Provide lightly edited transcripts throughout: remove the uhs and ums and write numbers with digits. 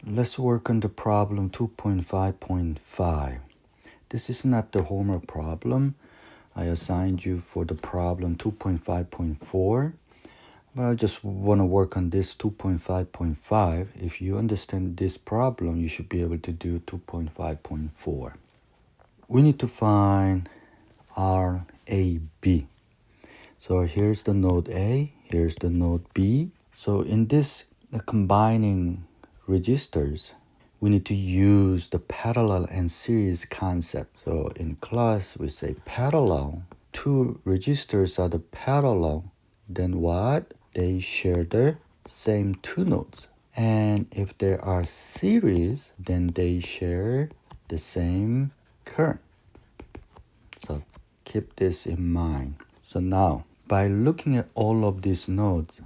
Let's work on the problem 2.5.5. This is not the homework problem. I assigned you for the problem 2.5.4, but I just want to work on this 2.5.5. If you understand this problem, you should be able to do 2.5.4. We need to find RAB. So here's the node A, here's the node B. So in this combining registers, we need to use the parallel and series concept. So in class, we say parallel. Two registers are the parallel. Then what? They share the same two nodes. And if there are series, then they share the same current. So keep this in mind. So now, by looking at all of these nodes,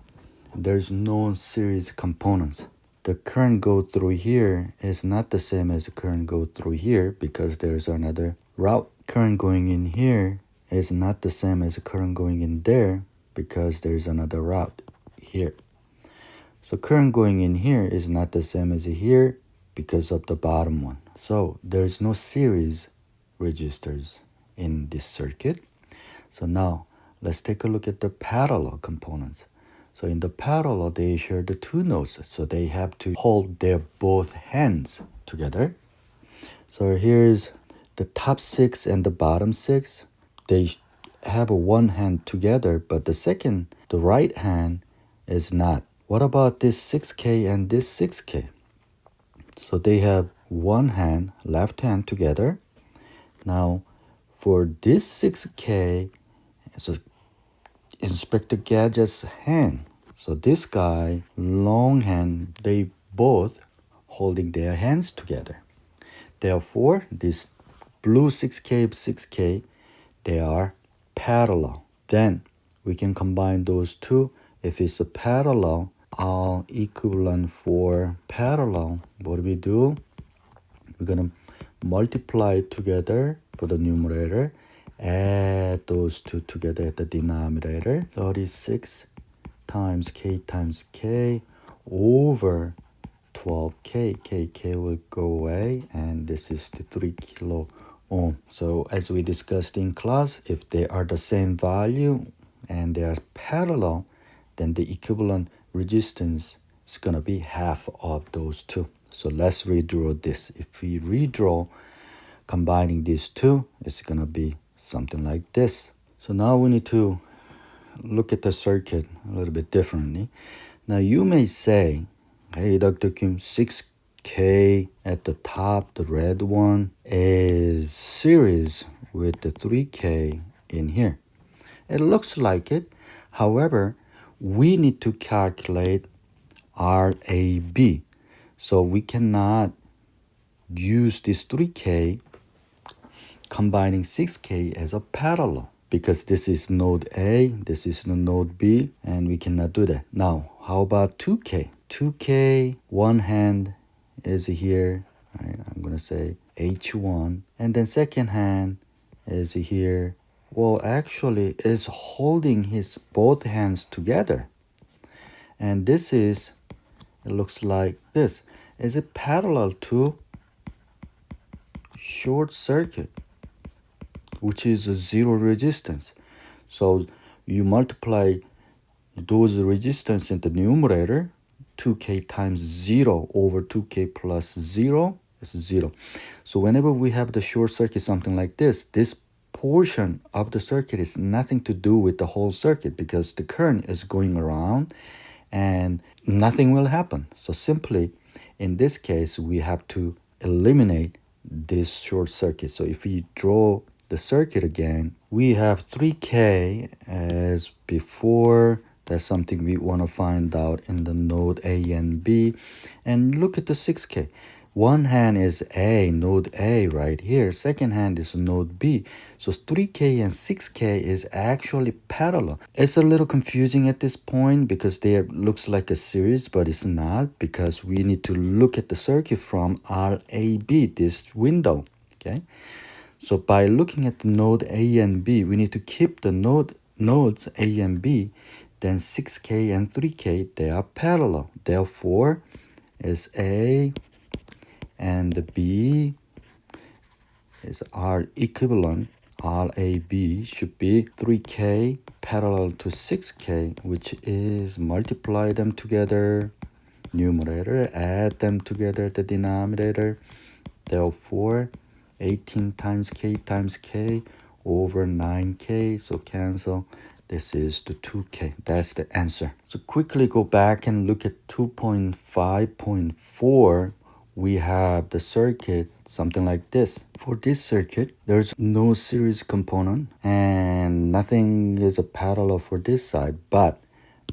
there's no series components. The current go through here is not the same as the current go through here because there's another route. Current going in here is not the same as the current going in there because there's another route here. So current going in here is not the same as here because of the bottom one. So there's no series registers in this circuit. So now let's take a look at the parallel components. So in the parallel, they share the two nodes, so they have to hold their both hands together. So here's the top 6 and the bottom 6. They have one hand together, but the right hand is not. What about this 6K and this 6K? So they have one hand, left hand together. Now, for this 6K, so Inspector Gadget's hand. So this guy, long hand, they both holding their hands together. Therefore, this blue 6K, 6K, they are parallel. Then we can combine those two. If it's a parallel, all equivalent for parallel, what do? We're going to multiply it together for the numerator. Add those two together at the denominator. 36 times k over 12k. K will go away, and this is the 3 kilo ohm. So as we discussed in class, if they are the same value and they are parallel, then the equivalent resistance is going to be half of those two. So let's redraw this. If we redraw combining these two, it's going to be something like this. So now we need to look at the circuit a little bit differently. Now you may say, hey, Dr. Kim, 6K at the top, the red one, is series with the 3K in here. It looks like it. However, we need to calculate RAB. So we cannot use this 3K combining 6K as a parallel because this is node A, this is the node B, and we cannot do that. Now, how about 2K? 2K, one hand is here, right? I'm going to say H1, and then second hand is here. Well, actually, is holding his both hands together. And this is, it looks like this. Is it parallel to short circuit, which is a zero resistance? So you multiply those resistance in the numerator, 2K times 0 over 2K plus 0 is 0. So whenever we have the short circuit, something like this portion of the circuit is nothing to do with the whole circuit because the current is going around and nothing will happen. So simply, in this case, we have to eliminate this short circuit. So if we draw the circuit again, we have 3K as before. That's something we want to find out in the node A and B. And look at the 6K. One hand is A, node A right here. Second hand is node B. So 3K and 6K is actually parallel. It's a little confusing at this point because they looks like a series, but it's not because we need to look at the circuit from RAB, this window, okay? So by looking at the node A and B, we need to keep the nodes A and B. Then 6K and 3K, they are parallel. Therefore, is A and the B is R equivalent. RAB should be 3K parallel to 6K, which is multiply them together, numerator, add them together, the denominator. Therefore, 18 times K over 9K, so cancel. This is the 2K. That's the answer. So quickly go back and look at 2.5.4. We have the circuit something like this. For this circuit, there's no series component and nothing is a parallel for this side. But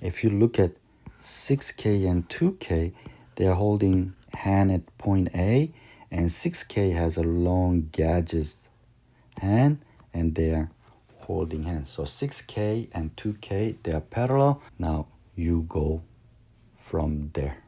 if you look at 6K and 2K, they're holding hand at point A, and 6K has a long gadget hand and they're holding hands. So 6K and 2K, they are parallel. Now you go from there.